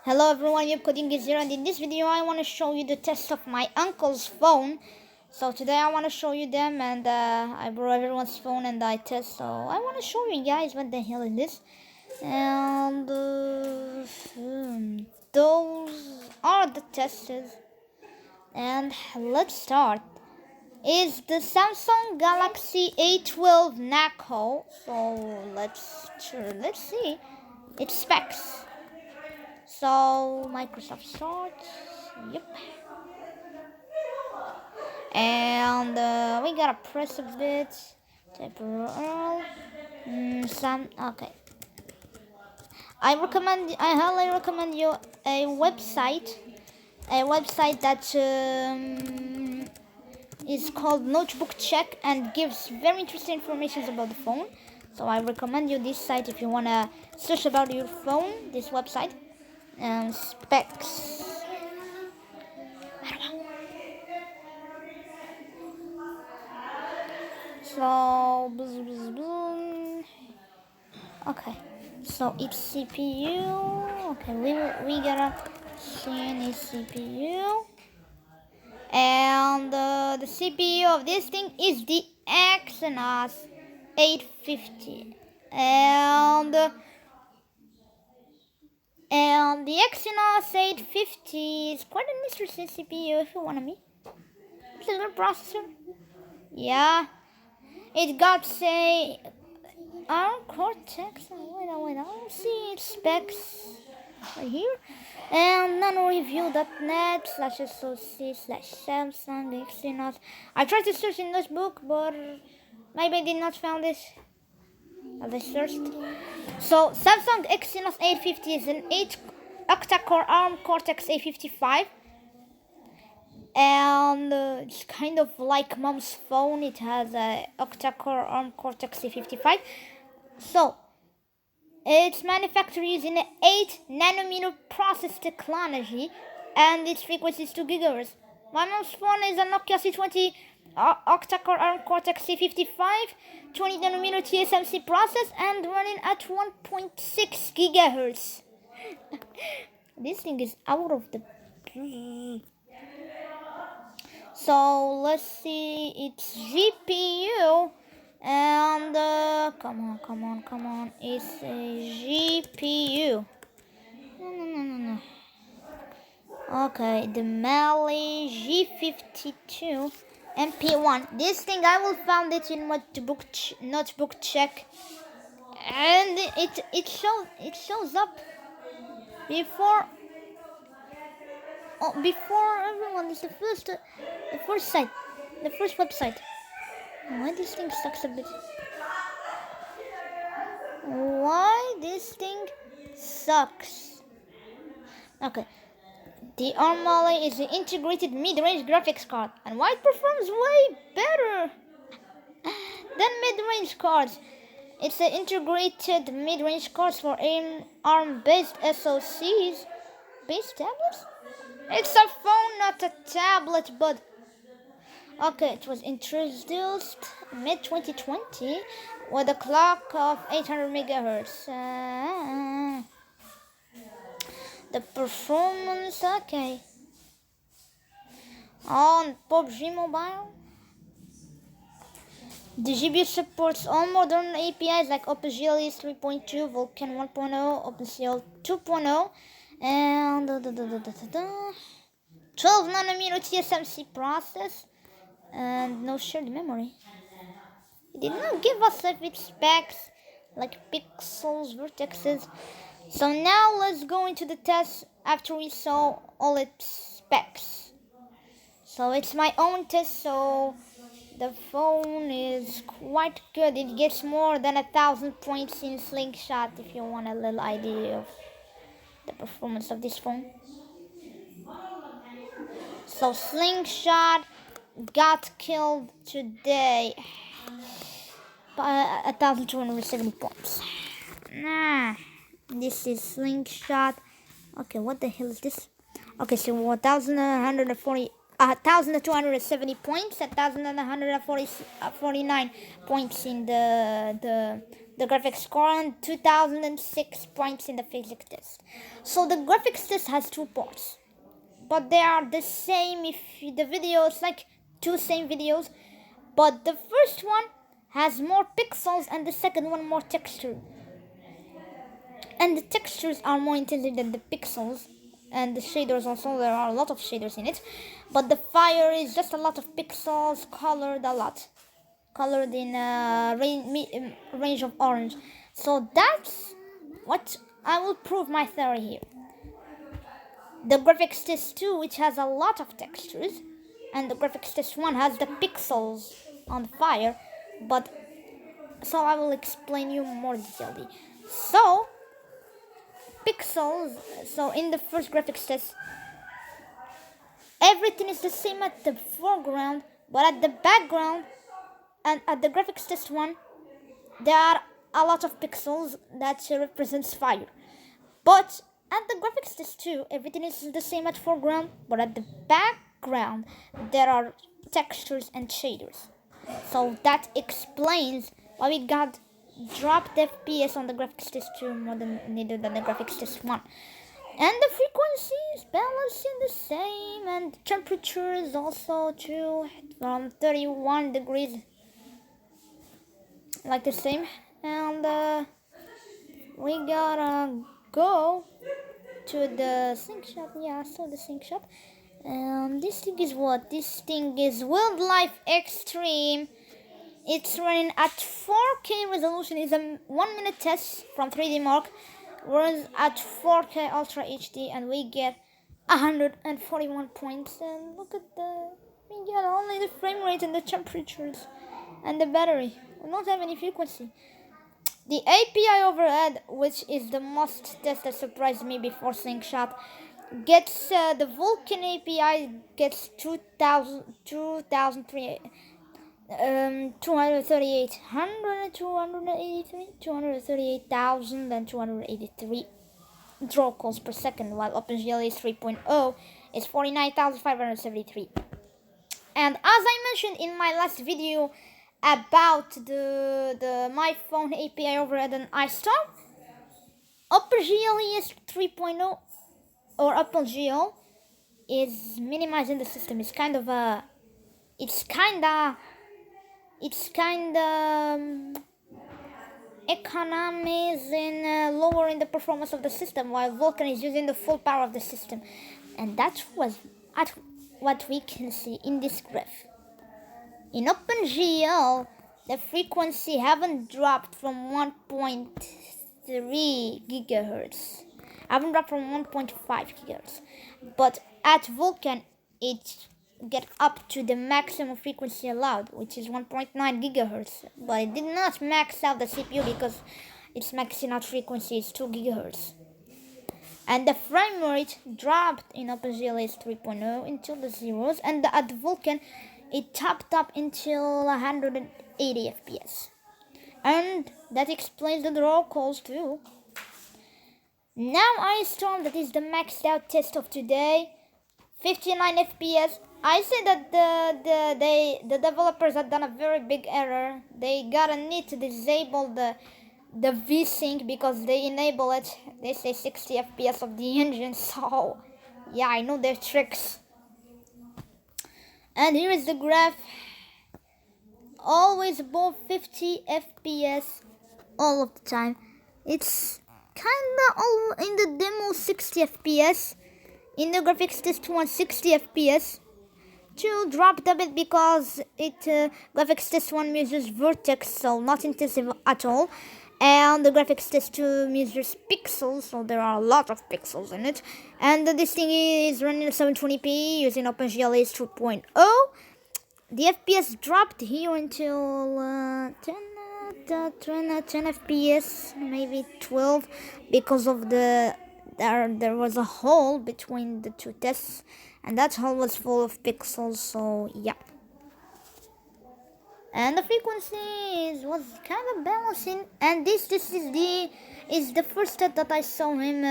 Hello everyone, Coding is here, and in this video I want to show you the test of my uncle's phone. So today I want to show you them, and I borrow everyone's phone and I test. So I want to show you guys what the hell is this. And those are the tests. And let's start. Is the Samsung Galaxy A12 Nacho. So let's see its specs. So Microsoft starts, yep, and we gotta press a bit, temporal, okay. I highly recommend you a website that is called Notebook Check and gives very interesting information about the phone. So I recommend you this site if you wanna search about your phone. This website, specs. So, okay. So it's CPU. Okay, we gotta see its CPU, and the CPU of this thing is the Exynos 850, and the Exynos 850 is quite an interesting CPU if you wanna me. It's a little processor. Yeah, it got say ARM Cortex. Wait, I don't see its specs right here. And nanoreview.net/soc/Samsung Exynos. I tried to search in this book, but maybe I did not find this as I searched. So Samsung Exynos 850 is an 8 octa-core ARM Cortex A55. And it's kind of like mom's phone. It has a octa-core ARM Cortex A55. So it's manufactured using an 8nm process technology, and its frequency is 2 GHz. My mom's phone is a Nokia C20 octa-core ARM Cortex C55, 20nm TSMC process, and running at 1.6 GHz. This thing is out of the... So let's see its GPU, and come on, it's a GPU. No. Okay, the Mali G52 MP1. This thing I will find it in notebook check, and it shows up before everyone. It's the first site, the first website. Why this thing sucks a bit? Why this thing sucks? Okay, the ARM Mali is an integrated mid-range graphics card, and why it performs way better than mid-range cards. It's an integrated mid-range cards for ARM-based SoCs. Base tablets? It's a phone, not a tablet, bud. Okay, it was introduced mid-2020 with a clock of 800 megahertz. The performance, okay. On PUBG Mobile, the GPU supports all modern APIs like OpenGL 3.2, Vulkan 1.0, OpenCL 2.0, and 12nm TSMC process, and no shared memory. It did not give us its specs like pixels, vertexes. So now let's go into the test after we saw all its specs. So it's my own test, so the phone is quite good. It gets more than 1,000 points in Slingshot if you want a little idea of the performance of this phone. So Slingshot got killed today by 1,270 points. This is Slingshot. Okay, what the hell is this? Okay, so 1,270 points, 1,149 points in the the graphics score and 2006 points in the physics test. So the graphics test has two parts, but they are the same. If the video is like two same videos, but the first one has more pixels and the second one more texture, and the textures are more intensive than the pixels, and the shaders also, there are a lot of shaders in it, but the fire is just a lot of pixels colored a lot, colored in a range of orange. So that's what I will prove my theory here. The graphics test 2, which has a lot of textures, and the graphics test 1 has the pixels on fire, but so I will explain you more detailedly. So pixels, so in the first graphics test, everything is the same at the foreground, but at the background and at the graphics test 1, there are a lot of pixels that represents fire. But at the graphics test 2, everything is the same at foreground, but at the background, there are textures and shaders. So that explains why we got dropped FPS on the graphics test 2 more than neither than the graphics test 1. And the frequency is balancing the same, and the temperature is also too, from 31 degrees, like the same. And we gotta go to the sync shot. Yeah, I saw the sync shot. This thing is what? This thing is Wildlife Extreme. It's running at 4K resolution. It's a 1 minute test from 3D Mark. Runs at 4K Ultra HD, and we get 141 points. And look at we get only the frame rate and the temperatures and the battery. We don't have any frequency. The API overhead, which is the most test that surprised me before sync shot, gets the Vulkan API gets 238, 238,283 draw calls per second, while OpenGL 3.0 is 49,573. And as I mentioned in my last video about the my phone API overhead and iStorm, OpenGL 3.0 or OpenGL is minimizing the system. It's kind of economies in lowering the performance of the system, while Vulkan is using the full power of the system, and that was what we can see in this graph. In OpenGL, the frequency haven't dropped from 1.3 gigahertz. Haven't dropped from 1.5 gigahertz, but at Vulkan it get up to the maximum frequency allowed, which is 1.9 gigahertz. But it did not max out the CPU because its maxing out frequency is 2 gigahertz. And the frame rate dropped in OpenGL 3.0 until the zeros, and at Vulkan it topped up until 180 FPS. And that explains the draw calls too. Now iStorm, that is the maxed out test of today, 59 FPS. I say that the developers have done a very big error. They gotta need to disable the VSync because they enable it. They say 60 FPS of the engine. So yeah, I know their tricks. And here is the graph. Always above 50 FPS all of the time. It's kinda all in the demo 60 FPS. In the graphics test 160 FPS. 2 dropped a bit because graphics test 1 measures vertex, so not intensive at all. And the graphics test 2 measures pixels, so there are a lot of pixels in it. And this thing is running at 720p using OpenGL 2.0. The FPS dropped here until 10 FPS, maybe 12, because of there was a hole between the two tests, and that hole was full of pixels. So yeah. and the frequency was kind of balancing. And this is the first test that I saw him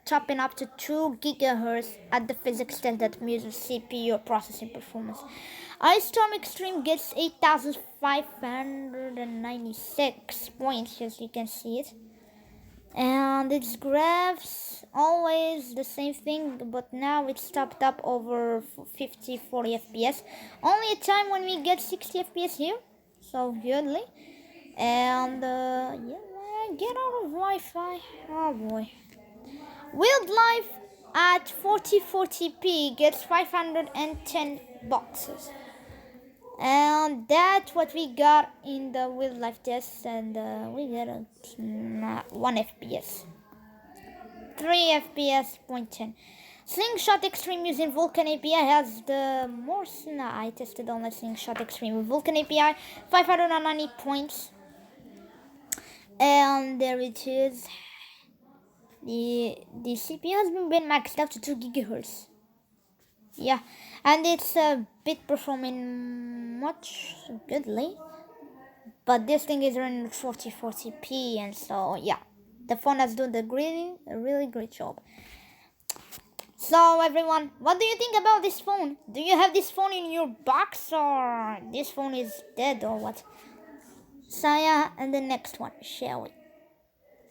chopping up to 2 gigahertz at the physics test that measures CPU processing performance. Ice Storm Extreme gets 8,596 points, as you can see it. And its graphs always the same thing, but now it's topped up over 40 FPS. Only a time when we get 60 FPS here, so goodly. And yeah, get out of Wi-Fi. Oh boy. Wildlife at 4040p gets 510 boxes. And that's what we got in the wildlife test, and we got a 1 FPS. 3 FPS, 0.10. Slingshot Extreme using Vulkan API has the most. I tested on the Slingshot Extreme with Vulkan API, 590 points. And there it is. The CPU has been maxed out to 2 gigahertz. Yeah, and it's a bit performing much goodly. But this thing is running 4040p, and so yeah, the phone has done a really great job. So everyone, what do you think about this phone? Do you have this phone in your box, or this phone is dead, or what? So yeah, and the next one, shall we?